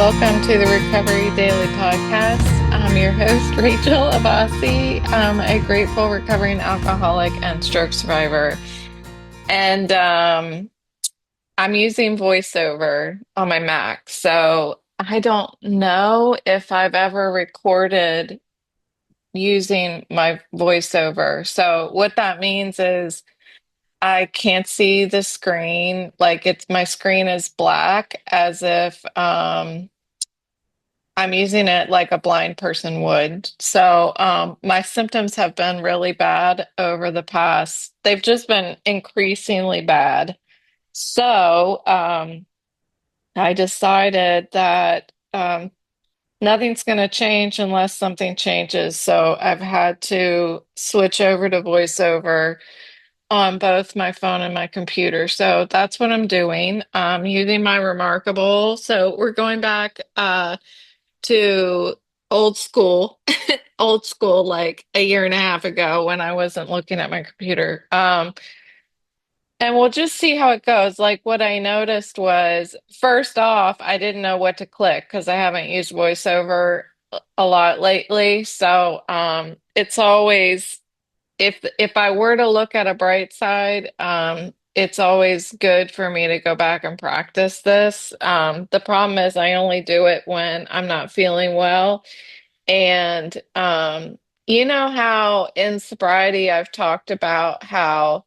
Welcome to the Recovery Daily Podcast. I'm your host, Rachel Abassi. I'm a grateful recovering alcoholic and stroke survivor. And I'm using VoiceOver on my Mac. So I don't know if I've ever recorded using my VoiceOver. So what that means is I can't see the screen. Like my screen is black as if I'm using it like a blind person would. So, my symptoms have been really bad over the past, they've just been increasingly bad. So, I decided that nothing's going to change unless something changes. So, I've had to switch over to VoiceOver on both my phone and my computer. So, that's what I'm doing. I'm using my Remarkable. So, we're going back. To old school, old school, like a year and a half ago when I wasn't looking at my computer. And we'll just see how it goes. Like what I noticed was, first off, I didn't know what to click because I haven't used VoiceOver a lot lately. So it's always if I were to look at a bright side, it's always good for me to go back and practice this. The problem is I only do it when I'm not feeling well. And you know how in sobriety I've talked about how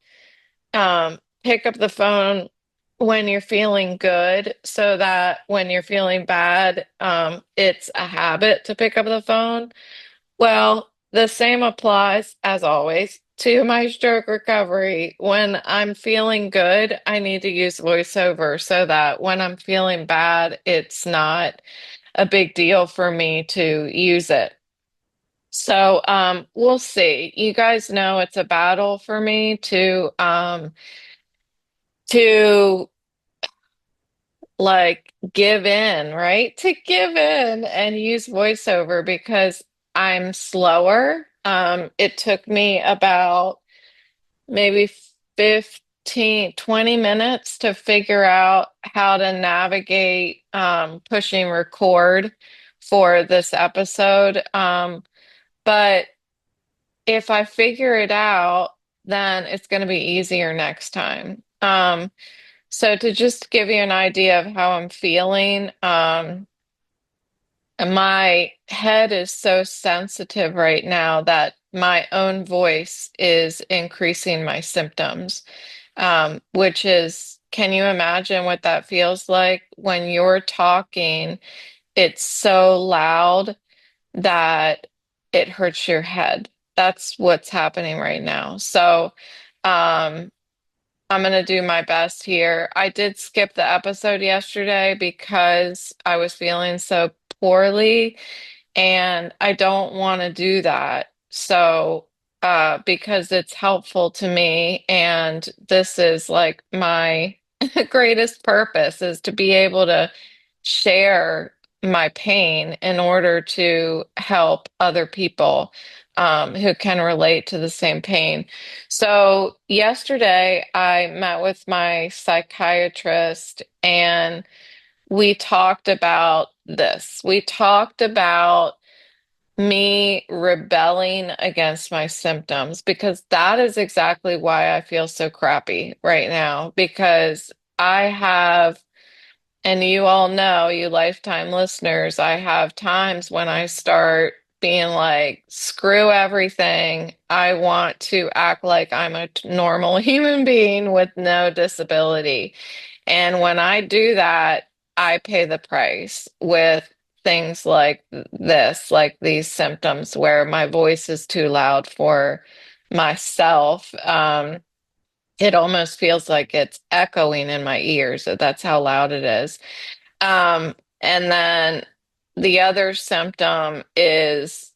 pick up the phone when you're feeling good so that when you're feeling bad, it's a habit to pick up the phone. Well, the same applies, as always, to my stroke recovery. When I'm feeling good, I need to use VoiceOver so that when I'm feeling bad, it's not a big deal for me to use it. So, we'll see. You guys know it's a battle for me to like give in, right? To give in and use VoiceOver because I'm slower. It took me about maybe 15, 20 minutes to figure out how to navigate pushing record for this episode. But if I figure it out, then it's going to be easier next time. So to just give you an idea of how I'm feeling, my head is so sensitive right now that my own voice is increasing my symptoms, which is, can you imagine what that feels like when you're talking? It's so loud that it hurts your head. That's what's happening right now. So, um, I'm going to do my best here. I did skip the episode yesterday because I was feeling so poorly, and I don't want to do that. So, because it's helpful to me, and this is like my greatest purpose is to be able to share my pain in order to help other people who can relate to the same pain. So, yesterday I met with my psychiatrist and we talked about this. We talked about me rebelling against my symptoms because that is exactly why I feel so crappy right now. Because I have, and you all know, you lifetime listeners, I have times when I start being like, screw everything. I want to act like I'm a normal human being with no disability. And when I do that, I pay the price with things like this, like these symptoms where my voice is too loud for myself. It almost feels like it's echoing in my ears. That's how loud it is. And then the other symptom is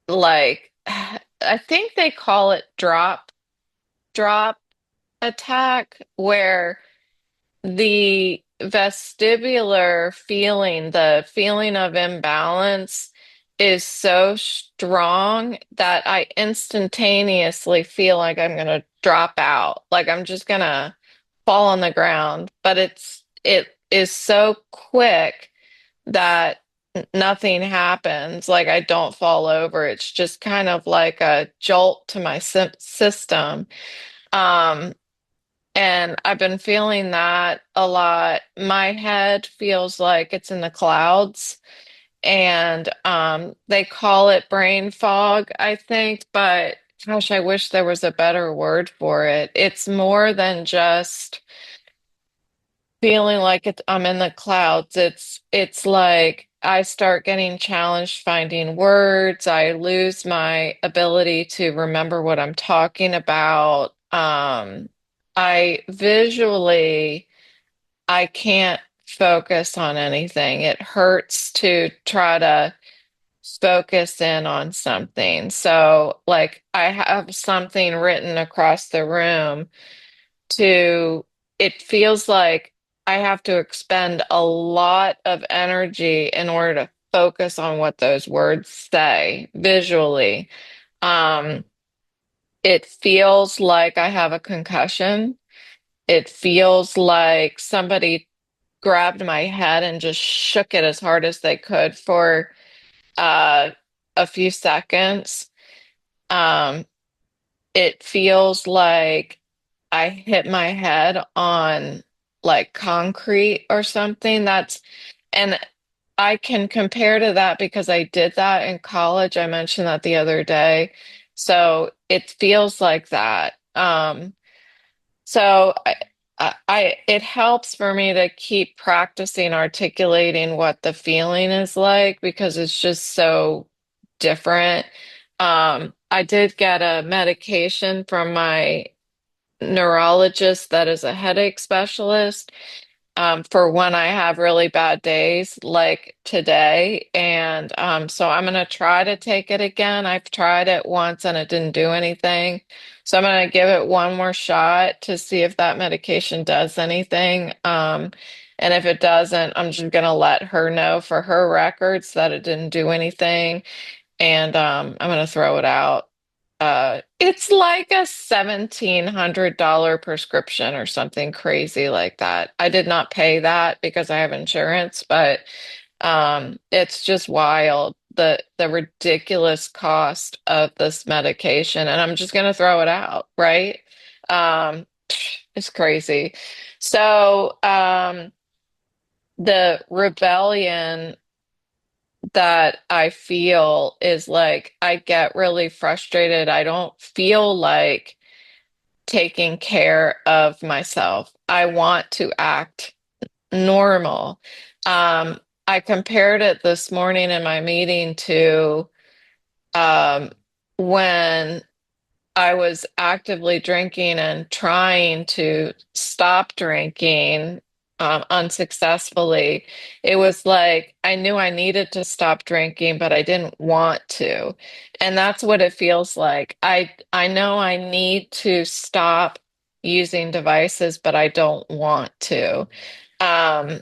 like, I think they call it drop attack, where the vestibular feeling, the feeling of imbalance is so strong that I instantaneously feel like I'm going to drop out, like I'm just going to fall on the ground. But it is so quick that nothing happens. Like I don't fall over. It's just kind of like a jolt to my system. Um, and I've been feeling that a lot. My head feels like it's in the clouds, and they call it brain fog, I think, but gosh, I wish there was a better word for it. It's more than just feeling like I'm in the clouds. It's like I start getting challenged finding words. I lose my ability to remember what I'm talking about. I visually I can't focus on anything. It hurts to try to focus in on something. So, like, I have something written across the room to, it feels like I have to expend a lot of energy in order to focus on what those words say visually. Um, it feels like I have a concussion. It feels like somebody grabbed my head and just shook it as hard as they could for uh, a few seconds. Um, it feels like I hit my head on like concrete or something. And I can compare to that because I did that in college. I mentioned that the other day. So it feels like that. So it helps for me to keep practicing articulating what the feeling is like because it's just so different. I did get a medication from my neurologist that is a headache specialist for when I have really bad days like today. And so I'm going to try to take it again. I've tried it once and it didn't do anything. So I'm going to give it one more shot to see if that medication does anything. And if it doesn't, I'm just going to let her know for her records that it didn't do anything. And I'm going to throw it out. It's like a $1,700 prescription or something crazy like that. I did not pay that because I have insurance, but it's just wild the ridiculous cost of this medication, and I'm just gonna throw it out, right? Um, it's crazy. So the rebellion that I feel is like I get really frustrated. I don't feel like taking care of myself. I want to act normal. Um, I compared it this morning in my meeting to um, when I was actively drinking and trying to stop drinking unsuccessfully. It was like I knew I needed to stop drinking, but I didn't want to. And that's what it feels like. I know I need to stop using devices, but I don't want to. Um,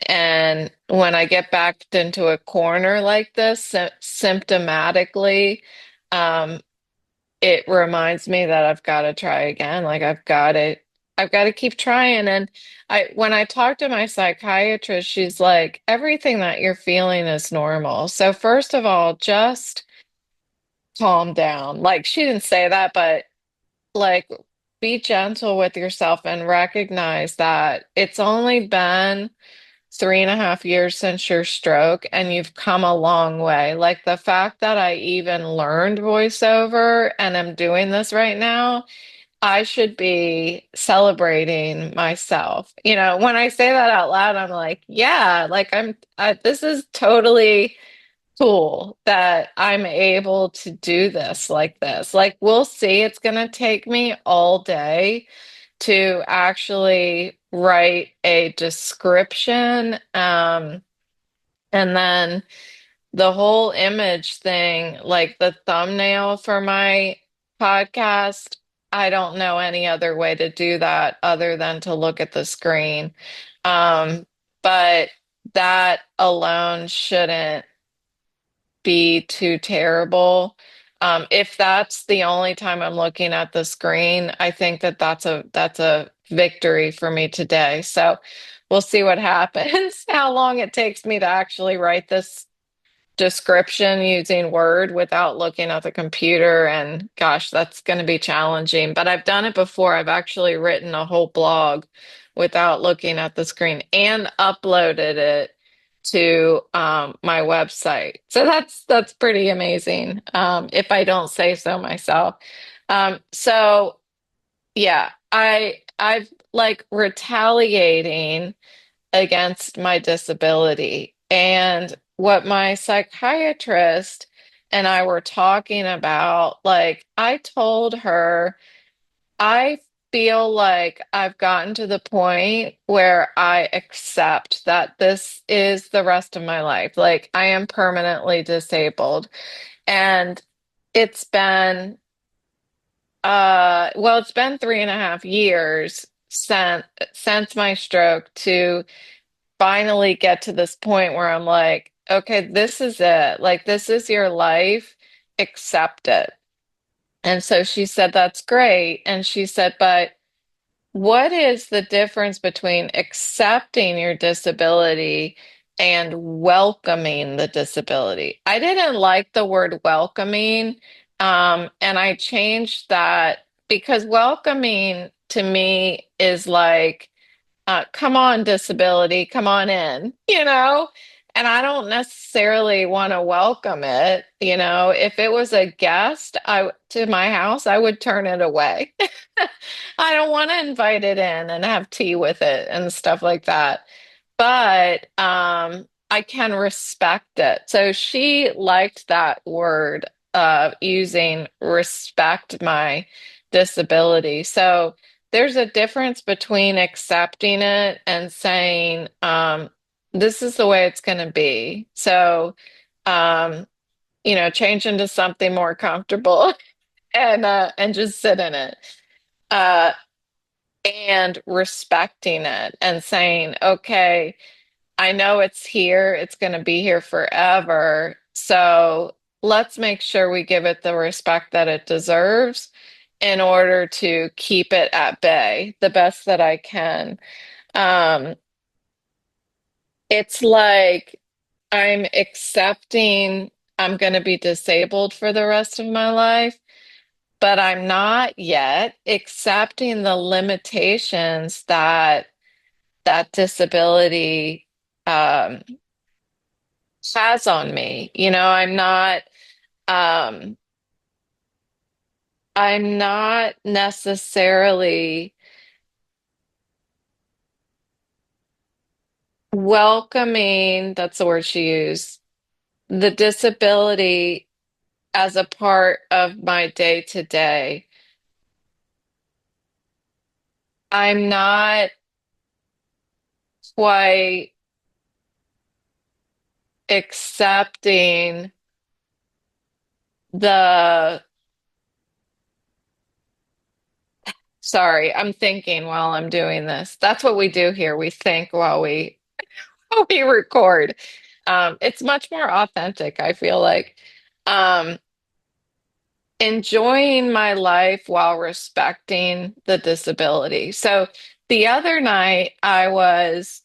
and when I get backed into a corner like this, symptomatically, um, it reminds me that I've got to try again. Like I've got to keep trying. And when I talk to my psychiatrist, she's like, everything that you're feeling is normal. So first of all, just calm down. Like she didn't say that, but like be gentle with yourself and recognize that it's only been 3.5 years since your stroke and you've come a long way. Like the fact that I even learned voiceover and am doing this right now, I should be celebrating myself. You know, when I say that out loud, I'm like, yeah, like this is totally cool that I'm able to do this like this. Like we'll see, it's going to take me all day to actually write a description. And then the whole image thing, like the thumbnail for my podcast, I don't know any other way to do that other than to look at the screen. But that alone shouldn't be too terrible. If that's the only time I'm looking at the screen, I think that that's a victory for me today. So we'll see what happens, how long it takes me to actually write this description using Word without looking at the computer. And gosh, that's going to be challenging. But I've done it before. I've actually written a whole blog without looking at the screen and uploaded it to my website. So that's pretty amazing, if I don't say so myself. So yeah, I've like retaliating against my disability. And what my psychiatrist and I were talking about, like, I told her, I feel like I've gotten to the point where I accept that this is the rest of my life. Like, I am permanently disabled. And it's been, well, it's been 3.5 years since my stroke to finally get to this point where I'm like, okay, this is it. Like, this is your life. Accept it. And so she said, that's great. And she said, but what is the difference between accepting your disability and welcoming the disability? I didn't like the word welcoming. And I changed that because welcoming to me is like, come on, disability, come on in, you know? And I don't necessarily want to welcome it. You know, if it was a guest to my house, I would turn it away. I don't want to invite it in and have tea with it and stuff like that. But I can respect it. So she liked that word of using respect my disability. So there's a difference between accepting it and saying, this is the way it's going to be. So, um, change into something more comfortable and just sit in it. Uh, and respecting it and saying, okay, I know it's here, it's going to be here forever. So let's make sure we give it the respect that it deserves in order to keep it at bay the best that I can. Um, it's like I'm accepting I'm going to be disabled for the rest of my life, but I'm not yet accepting the limitations that disability um, has on me. Um, I'm not necessarily welcoming, that's the word she used, the disability as a part of my day to day. I'm not quite accepting the, sorry, I'm thinking while I'm doing this. That's what we do here. We think while we we record. It's much more authentic, I feel like. Um, Enjoying my life while respecting the disability. So the other night I was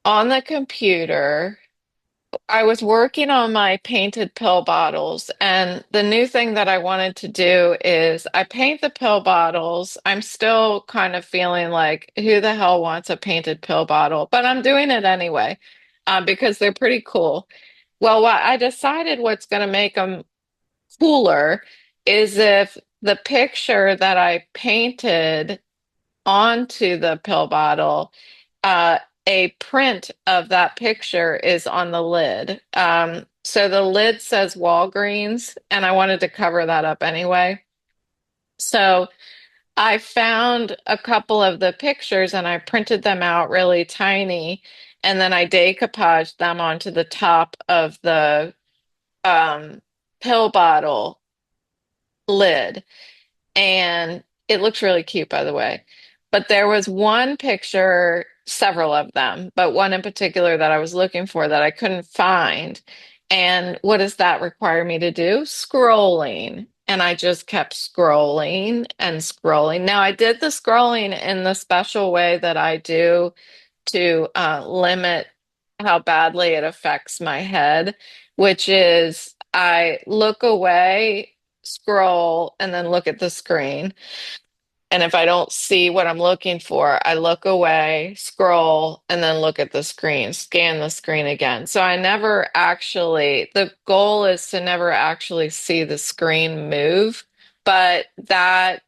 on the computer. I was working on my painted pill bottles, and the new thing that I wanted to do is I paint the pill bottles. I'm still kind of feeling like, who the hell wants a painted pill bottle? But I'm doing it anyway, because they're pretty cool. Well, what I decided what's going to make them cooler is if the picture that I painted onto the pill bottle, uh, a print of that picture is on the lid. So the lid says Walgreens, and I wanted to cover that up anyway. So I found a couple of the pictures and I printed them out really tiny, and then I decoupaged them onto the top of the pill bottle lid. And it looks really cute, by the way. But there was one picture, several of them, but one in particular that I was looking for that I couldn't find. And what does that require me to do? Scrolling. And I just kept scrolling and scrolling. Now, I did the scrolling in the special way that I do to limit how badly it affects my head, which is I look away, scroll, and then look at the screen. And if I don't see what I'm looking for, I look away, scroll, and then look at the screen, scan the screen again. So I never actually, the goal is to never actually see the screen move, but that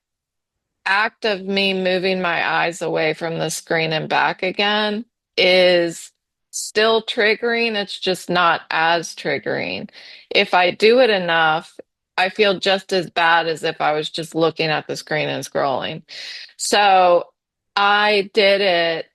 act of me moving my eyes away from the screen and back again is still triggering. It's just not as triggering. If I do it enough, I feel just as bad as if I was just looking at the screen and scrolling. So I did it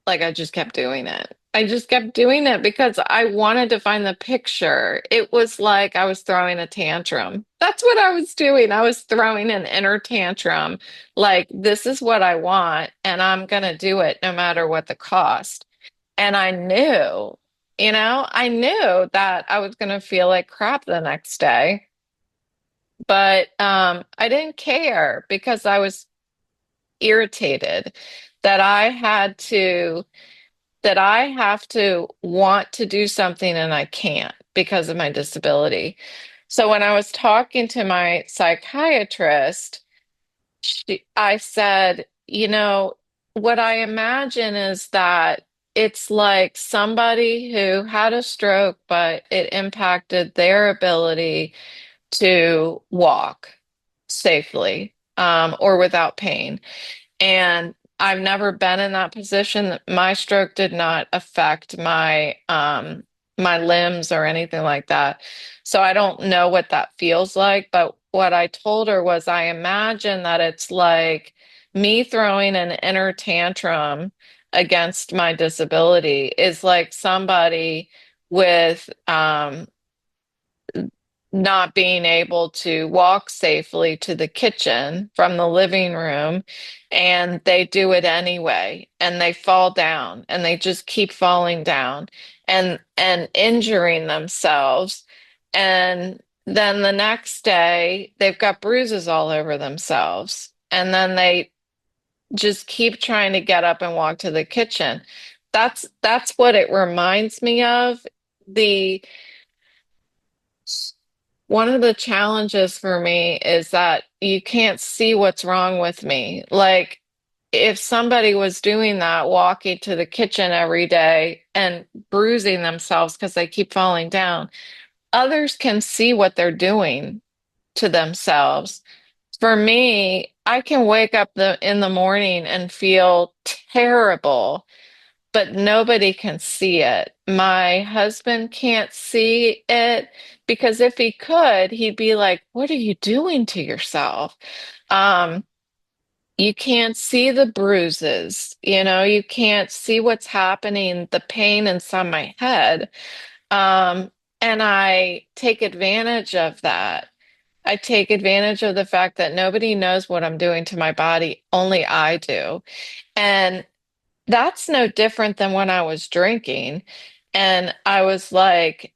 like I just kept doing it. I just kept doing it because I wanted to find the picture. It was like I was throwing a tantrum. That's what I was doing. I was throwing an inner tantrum. Like, this is what I want, and I'm going to do it no matter what the cost. And I knew, I knew that I was going to feel like crap the next day. But I didn't care because I was irritated that I have to want to do something and I can't because of my disability. So when I was talking to my psychiatrist, I said, what I imagine is that it's like somebody who had a stroke, but it impacted their ability to walk safely, or without pain. And I've never been in that position. My stroke did not affect my limbs or anything like that. So I don't know what that feels like, but what I told her was I imagine that it's like me throwing an inner tantrum against my disability is like somebody with not being able to walk safely to the kitchen from the living room, and they do it anyway, and they fall down and they just keep falling down and injuring themselves, and then the next day they've got bruises all over themselves, and then they just keep trying to get up and walk to the kitchen. That's what it reminds me of. The One of the challenges for me is that you can't see what's wrong with me. Like, if somebody was doing that, walking to the kitchen every day and bruising themselves because they keep falling down, others can see what they're doing to themselves. For me, I can wake up in the morning and feel terrible, but nobody can see it. My husband can't see it because if he could, he'd be like, "What are you doing to yourself?" Um, you can't see the bruises, you can't see what's happening, the pain inside my head. Um, and I take advantage of that. I take advantage of the fact that nobody knows what I'm doing to my body, only I do. And that's no different than when I was drinking. And I was like,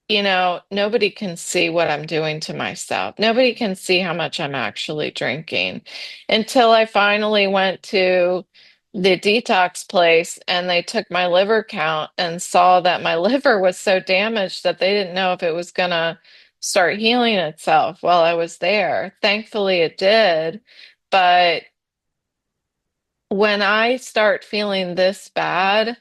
nobody can see what I'm doing to myself. Nobody can see how much I'm actually drinking until I finally went to the detox place and they took my liver count and saw that my liver was so damaged that they didn't know if it was going to start healing itself while I was there. Thankfully, it did. But when I start feeling this bad,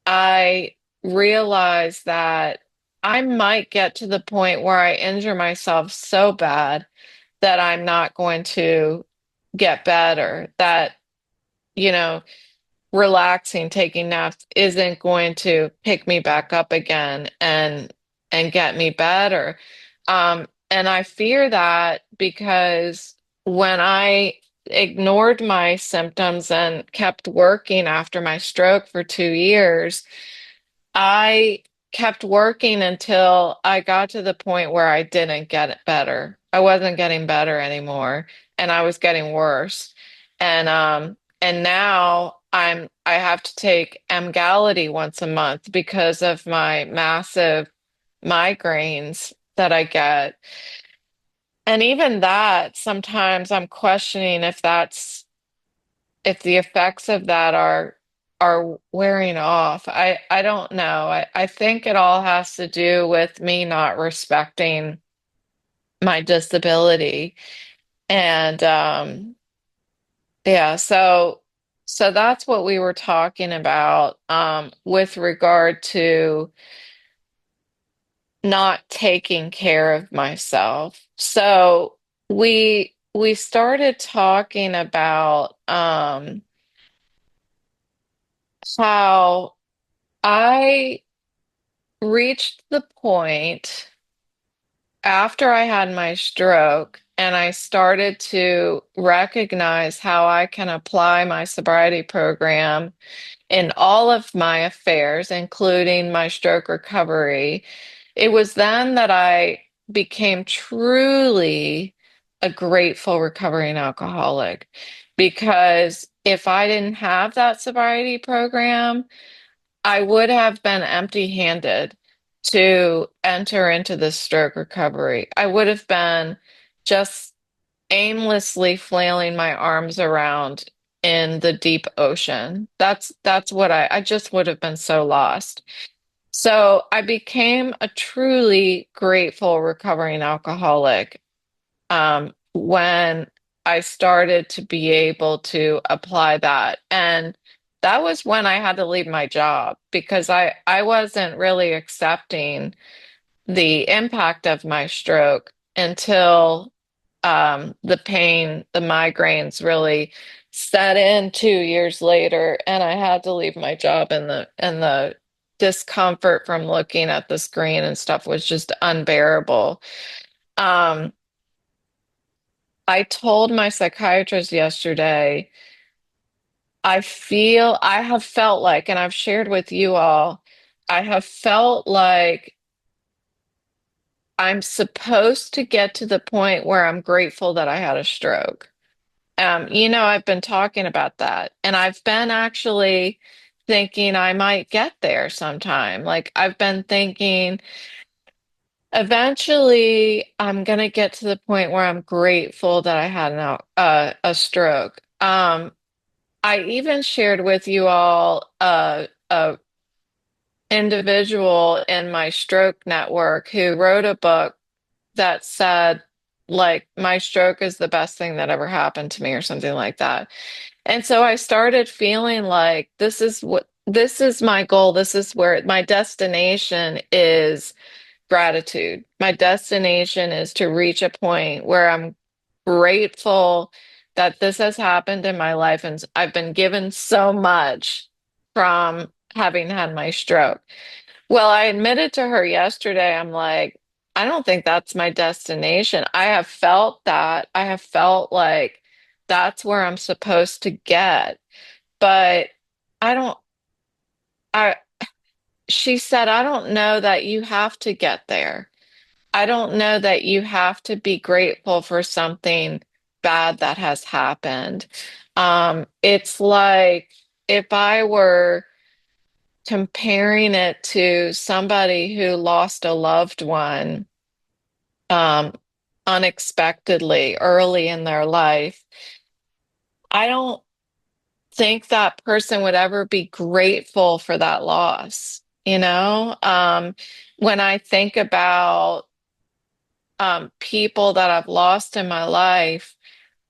I realize that I might get to the point where I injure myself so bad that I'm not going to get better, that, you know, relaxing, taking naps isn't going to pick me back up again and get me better. And I fear that because when I ignored my symptoms and kept working after my stroke for 2 years, I kept working until I got to the point where I didn't get it better. I wasn't getting better anymore, and I was getting worse. And now I have to take Emgality once a month because of my massive migraines that I get. And even that, sometimes I'm questioning if the effects of that are wearing off. I don't know. I think it all has to do with me not respecting my disability. And yeah, so that's what we were talking about with regard to not taking care of myself. So we started talking about how I reached the point after I had my stroke and I started to recognize how I can apply my sobriety program in all of my affairs, including my stroke recovery. It was then that I became truly a grateful recovering alcoholic, because if I didn't have that sobriety program, I would have been empty-handed to enter into the stroke recovery. I would have been just aimlessly flailing my arms around in the deep ocean. That's what I just would have been so lost. So I became a truly grateful recovering alcoholic when I started to be able to apply that. And that was when I had to leave my job, because I wasn't really accepting the impact of my stroke until the pain, the migraines really set in 2 years later, and I had to leave my job, and the discomfort from looking at the screen and stuff was just unbearable. Um, I told my psychiatrist yesterday, I have felt like, and I've shared with you all, I have felt like I'm supposed to get to the point where I'm grateful that I had a stroke. I've been talking about that, and I've been actually thinking I might get there sometime. Like, I've been thinking eventually I'm gonna get to the point where I'm grateful that I had a stroke. I even shared with you all a individual in my stroke network who wrote a book that said, like, my stroke is the best thing that ever happened to me, or something like that. And so I started feeling like this is my goal. This is where my destination is gratitude. My destination is to reach a point where I'm grateful that this has happened in my life, and I've been given so much from having had my stroke. Well, I admitted to her yesterday, I'm like, I don't think that's my destination. I have felt that. I have felt like that's where I'm supposed to get. But I don't, I, she said, I don't know that you have to get there. I don't know that you have to be grateful for something bad that has happened. It's like if I were comparing it to somebody who lost a loved one um, unexpectedly early in their life. I don't think that person would ever be grateful for that loss. When I think about people that I've lost in my life,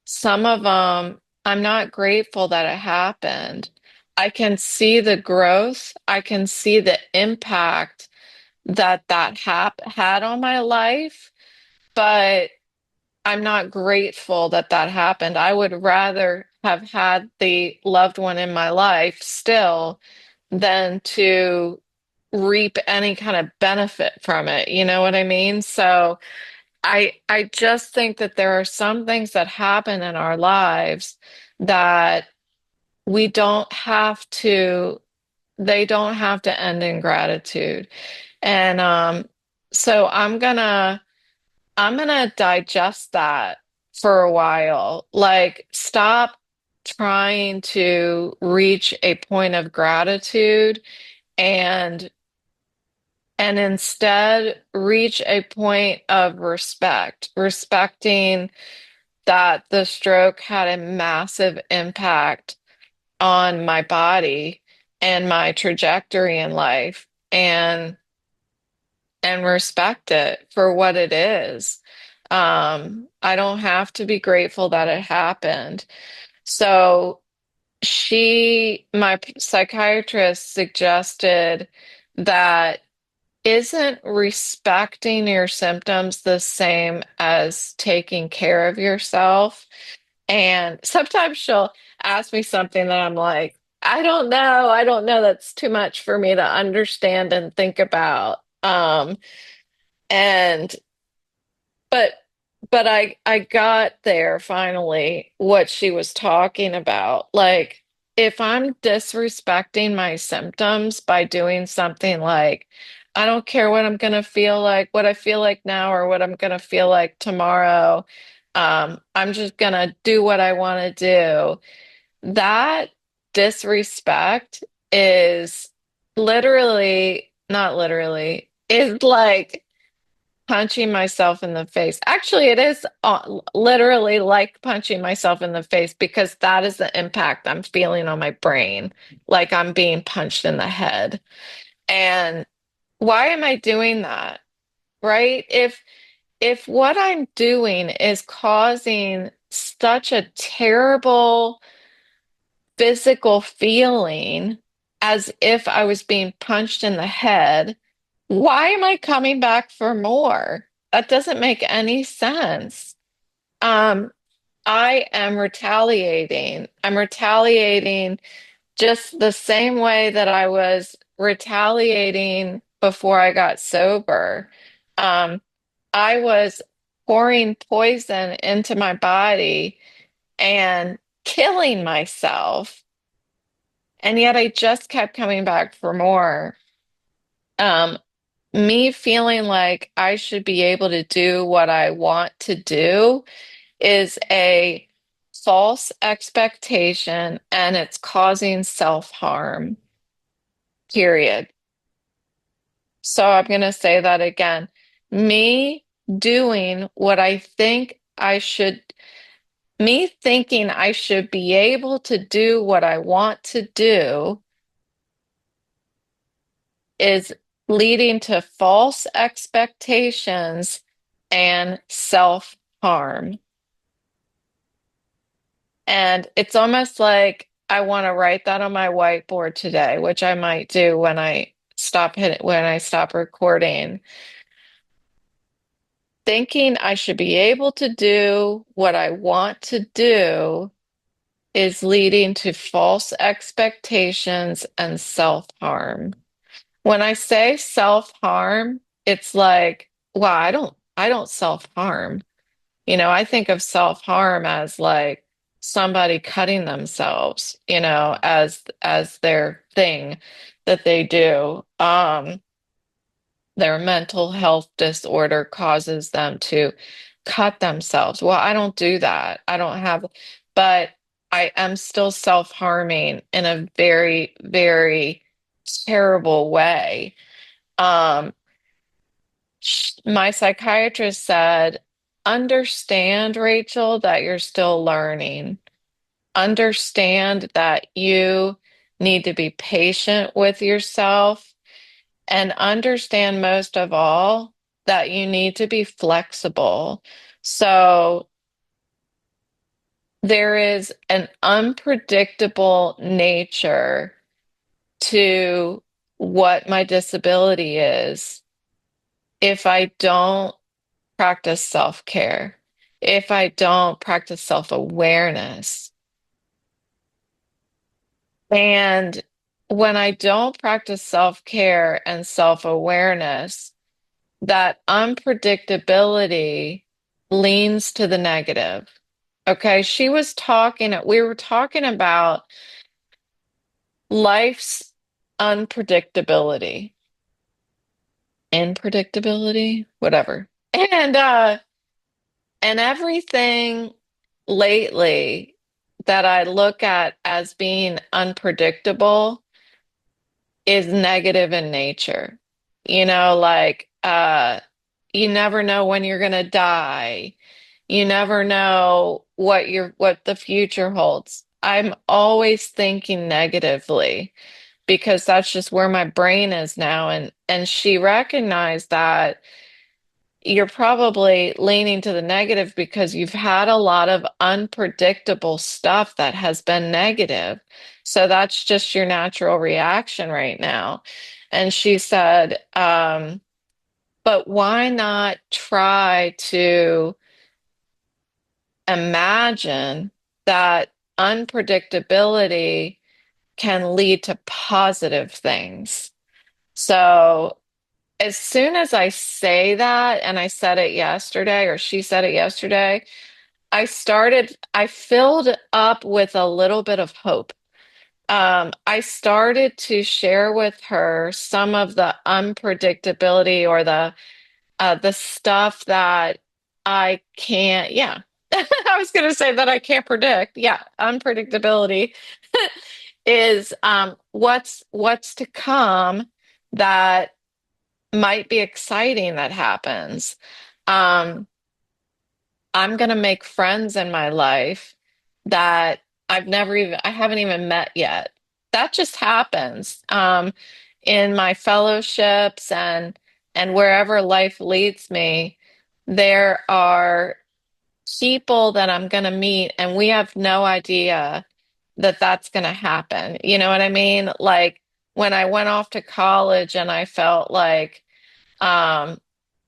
some of them, I'm not grateful that it happened. I can see the growth, I can see the impact that had on my life, but I'm not grateful that that happened. I would rather have had the loved one in my life still than to reap any kind of benefit from it. You know what I mean? So I just think that there are some things that happen in our lives that we don't have to, they don't have to end in gratitude. And so I'm gonna digest that for a while. Like, stop trying to reach a point of gratitude, and instead reach a point of respect, respecting that the stroke had a massive impact on my body and my trajectory in life and respect it for what it is. I don't have to be grateful that it happened. So my psychiatrist suggested that isn't respecting your symptoms the same as taking care of yourself? And sometimes she'll ask me something that I'm like, I don't know. I don't know. That's too much for me to understand and think about. And but but I got there finally what she was talking about. Like if I'm disrespecting my symptoms by doing something like I don't care what I'm gonna feel like, what I feel like now or what I'm gonna feel like tomorrow. I'm just gonna do what I want to do. That disrespect is literally, not literally, is like punching myself in the face. Actually, it is literally like punching myself in the face because that is the impact I'm feeling on my brain, like I'm being punched in the head. And why am I doing that? Right? If what I'm doing is causing such a terrible physical feeling as if I was being punched in the head, why am I coming back for more? That doesn't make any sense. Um, I am retaliating. I'm retaliating just the same way that I was retaliating before I got sober. Um, I was pouring poison into my body and killing myself, and yet I just kept coming back for more. Um, Me feeling like I should be able to do what I want to do is a false expectation and it's causing self-harm, period. So I'm going to say that again. Me doing what I think I should, me thinking I should be able to do what I want to do is leading to false expectations and self-harm. And it's almost like I want to write that on my whiteboard today, which I might do when I stop recording. Thinking I should be able to do what I want to do is leading to false expectations and self-harm. When I say self-harm, it's like, wow, I don't self-harm. I think of self-harm as like somebody cutting themselves, as their thing that they do. Their mental health disorder causes them to cut themselves. Well, I don't do that. I don't have, but I am still self-harming in a very, very terrible way. Um, my psychiatrist said, understand, Rachel, that you're still learning. Understand that you need to be patient with yourself and understand most of all that you need to be flexible. So there is an unpredictable nature to what my disability is if I don't practice self-care, if I don't practice self-awareness. And when I don't practice self-care and self-awareness, that unpredictability leans to the negative. Okay, we were talking about life's unpredictability, unpredictability, whatever. And everything lately that I look at as being unpredictable is negative in nature. Like you never know when you're gonna die. You never know what the future holds. I'm always thinking negatively because that's just where my brain is now. And she recognized that you're probably leaning to the negative because you've had a lot of unpredictable stuff that has been negative. So that's just your natural reaction right now. And she said, but why not try to imagine that unpredictability can lead to positive things? So as soon as I say that, and I said it yesterday, or she said it yesterday, I filled up with a little bit of hope. I started to share with her some of the unpredictability or the stuff that I can't, yeah. I was going to say that I can't predict. Yeah, unpredictability is what's to come that might be exciting that happens. Um, I'm gonna make friends in my life that I haven't even met yet. That just happens. In my fellowships and wherever life leads me, there are people that I'm gonna meet, and we have no idea that that's gonna happen. You know what I mean? Like when I went off to college and I felt like um,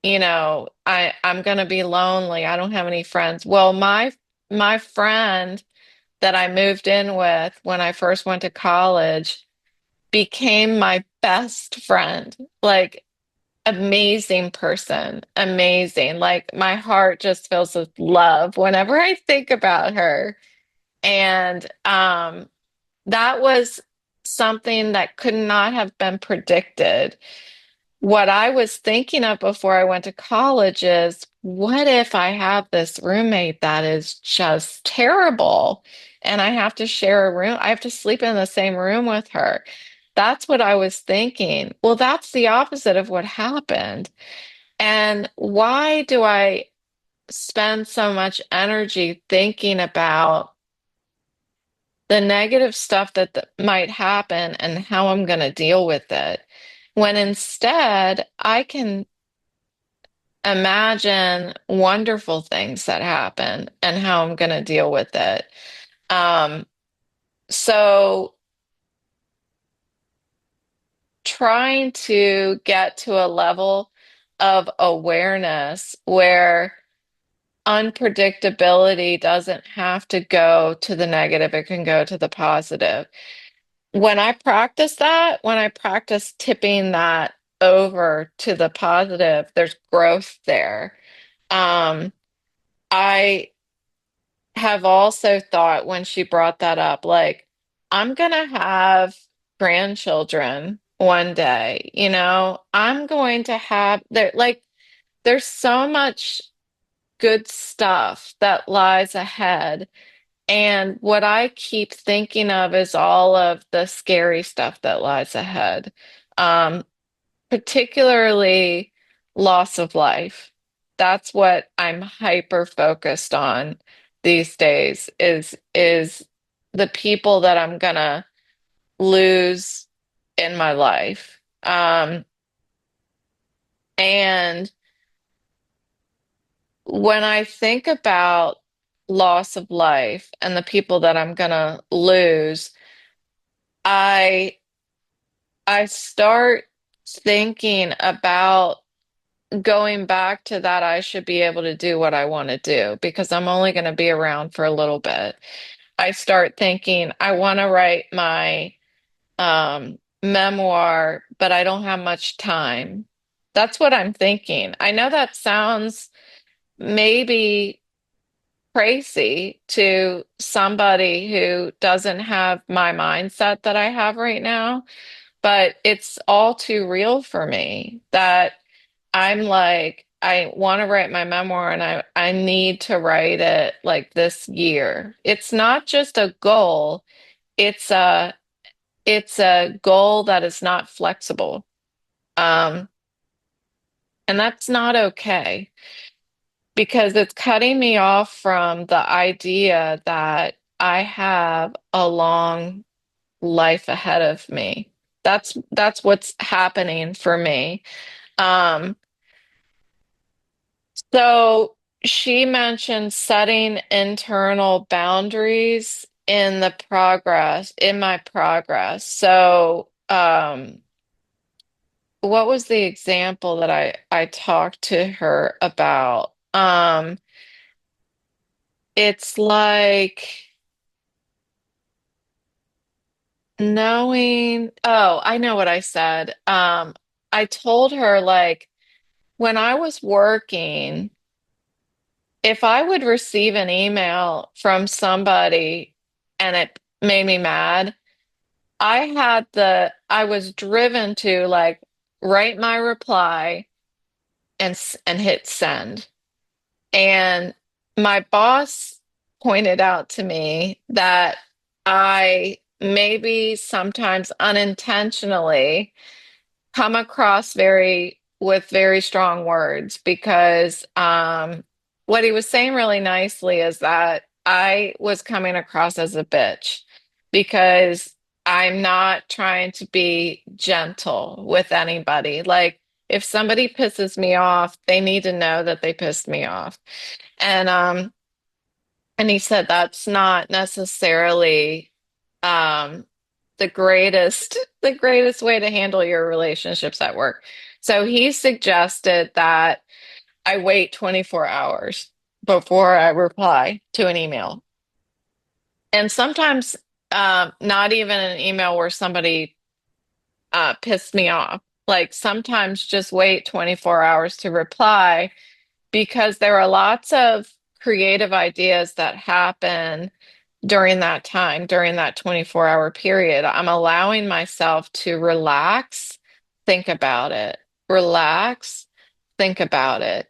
I'm gonna be lonely. I don't have any friends. Well, my friend that I moved in with when I first went to college became my best friend. Like amazing person, amazing. Like my heart just fills with love whenever I think about her. And that was something that could not have been predicted. What I was thinking of before I went to college is, what if I have this roommate that is just terrible and I have to share a room? I have to sleep in the same room with her. That's what I was thinking. Well, that's the opposite of what happened. And why do I spend so much energy thinking about the negative stuff that might happen and how I'm going to deal with it, when instead I can imagine wonderful things that happen and how I'm going to deal with it. Um, so trying to get to a level of awareness where unpredictability doesn't have to go to the negative, it can go to the positive. When I practice tipping that over to the positive, there's growth there. Um, I have also thought when she brought that up, like, I'm gonna have grandchildren one day, I'm going to have there's so much good stuff that lies ahead. And what I keep thinking of is all of the scary stuff that lies ahead. Um, Particularly loss of life. That's what I'm hyper focused on these days is the people that I'm gonna lose in my life. And when I think about loss of life and the people that I'm gonna lose, I I start thinking about going back to that I should be able to do what I want to do because I'm only going to be around for a little bit. I start thinking I want to write my memoir, but I don't have much time. That's what I'm thinking. I know that sounds maybe crazy to somebody who doesn't have my mindset that I have right now, but it's all too real for me that I'm like, I want to write my memoir and I need to write it like this year. It's not just a goal, it's a goal that is not flexible. Um, and that's not okay because it's cutting me off from the idea that I have a long life ahead of me. That's what's happening for me. Um, so she mentioned setting internal boundaries in my progress. So, what was the example that I talked to her about? It's like knowing, oh, I know what I said. I told her like when I was working, if I would receive an email from somebody and it made me mad, I was driven to like write my reply and hit send. And my boss pointed out to me that I maybe sometimes unintentionally come across with very strong words because what he was saying really nicely is that I was coming across as a bitch because I'm not trying to be gentle with anybody. Like if somebody pisses me off, they need to know that they pissed me off. And and he said that's not necessarily um the greatest way to handle your relationships at work. So he suggested that I wait 24 hours before I reply to an email. And sometimes not even an email where somebody pissed me off. Like sometimes just wait 24 hours to reply because there are lots of creative ideas that happen during that time, during that 24-hour period. I'm allowing myself to relax, think about it, relax, think about it.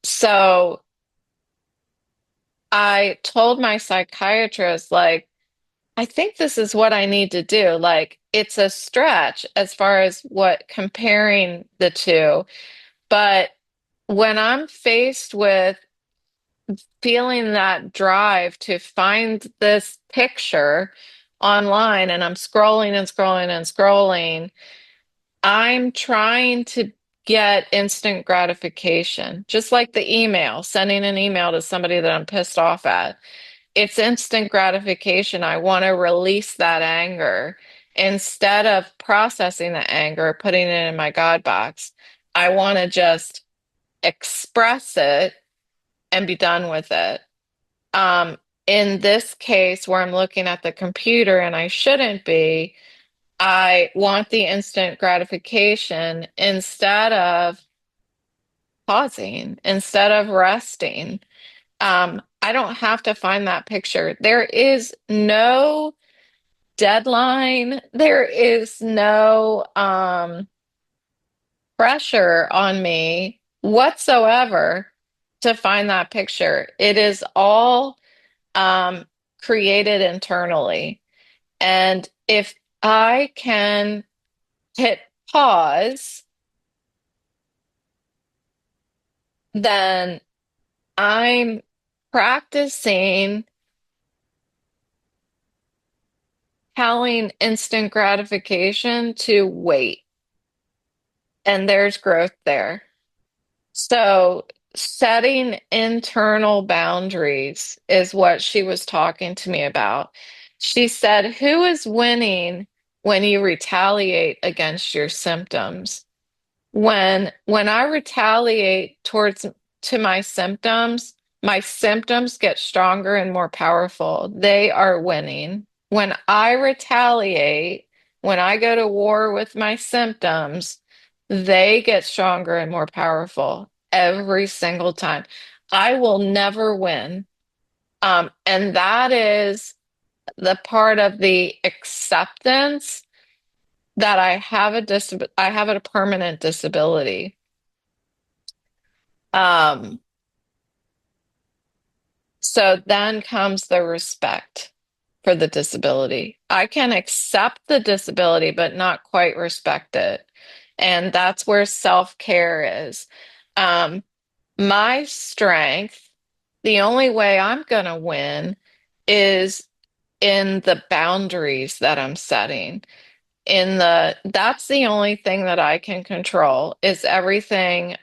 So I told my psychiatrist, like, I think this is what I need to do. Like, it's a stretch as far as what comparing the two. But when I'm faced with feeling that drive to find this picture online and I'm scrolling and scrolling and scrolling, I'm trying to get instant gratification, just like the email, sending an email to somebody that I'm pissed off at. It's instant gratification. I want to release that anger instead of processing the anger, putting it in my God box. I want to just express it and be done with it. Um, in this case, where I'm looking at the computer and I shouldn't be, I want the instant gratification instead of pausing, instead of resting. I don't have to find that picture. There is no deadline. There is no pressure on me whatsoever to find that picture. It is all um, created internally. And if I can hit pause, then I'm practicing telling instant gratification to wait. And there's growth there. So setting internal boundaries is what she was talking to me about. She said, who is winning when you retaliate against your symptoms? When I retaliate towards to my symptoms get stronger and more powerful. They are winning. When I retaliate, when I go to war with my symptoms, they get stronger and more powerful every single time. I will never win. And that is the part of the acceptance that I have a permanent disability. Um, so then comes the respect for the disability. I can accept the disability, but not quite respect it. And that's where self-care is. Um, my strength, the only way I'm going to win is in the boundaries that I'm setting. That's the only thing that I can control is everything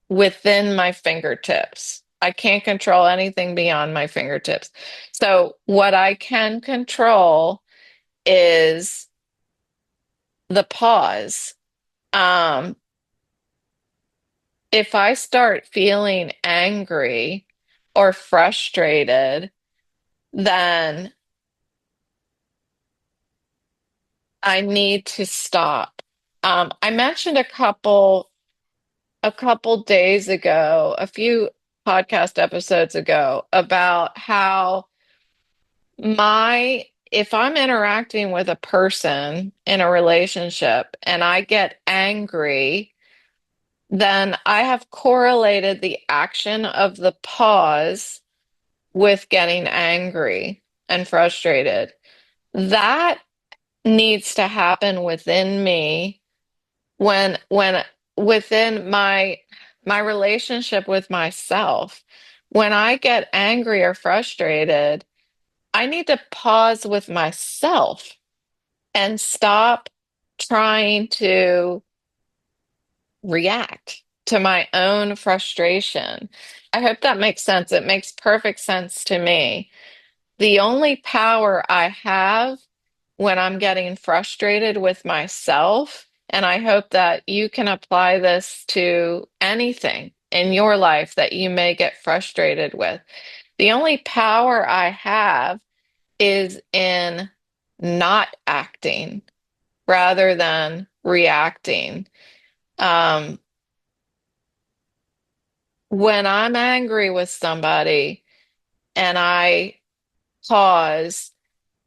within my fingertips. I can't control anything beyond my fingertips. So what I can control is the pause. Um, if I start feeling angry or frustrated, then I need to stop. I mentioned a couple days ago, a few podcast episodes ago, about how if I'm interacting with a person in a relationship and I get angry, then I have correlated the action of the pause with getting angry and frustrated. That needs to happen within me when within my relationship with myself. When I get angry or frustrated, I need to pause with myself and stop trying to react to my own frustration. I hope that makes sense. It makes perfect sense to me. The only power I have when I'm getting frustrated with myself, and I hope that you can apply this to anything in your life that you may get frustrated with. The only power I have is in not acting rather than reacting. Um, when I'm angry with somebody and I pause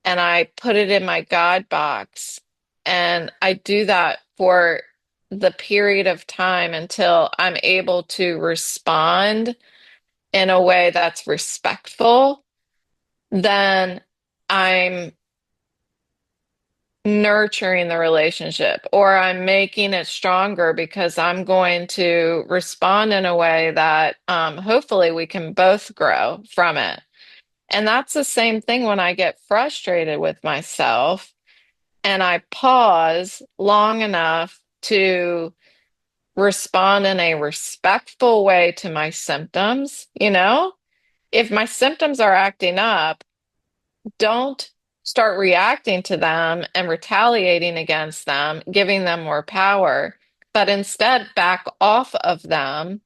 and I put it in my God box, and I do that for the period of time until I'm able to respond in a way that's respectful, then I'm nurturing the relationship or I'm making it stronger because I'm going to respond in a way that hopefully we can both grow from it. And that's the same thing when I get frustrated with myself and I pause long enough to respond in a respectful way to my symptoms. If my symptoms are acting up, don't start reacting to them and retaliating against them, giving them more power, but instead back off of them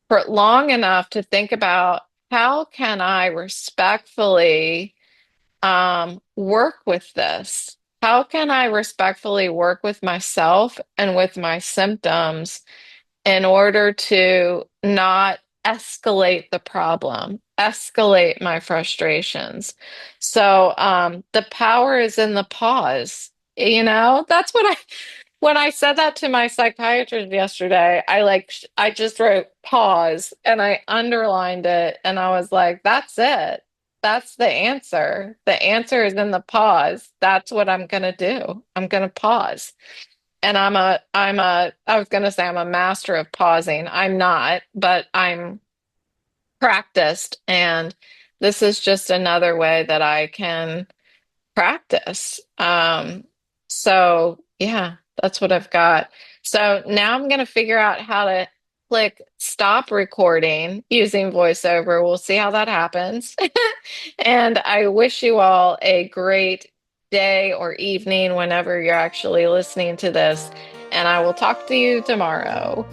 for long enough to think about how can I respectfully work with this? How can I respectfully work with myself and with my symptoms in order to not escalate the problem, escalate my frustrations? So the power is in the pause. That's when I said that to my psychiatrist yesterday, I just wrote pause and I underlined it and I was like, that's it. That's the answer. The answer is in the pause. That's what I'm gonna do. I'm gonna pause. And I was gonna say I'm a master of pausing. I'm not, but I'm practiced. And this is just another way that I can practice. So yeah, that's what I've got. So now I'm going to figure out how to click stop recording using voiceover. We'll see how that happens. And I wish you all a great day or evening whenever you're actually listening to this. And I will talk to you tomorrow.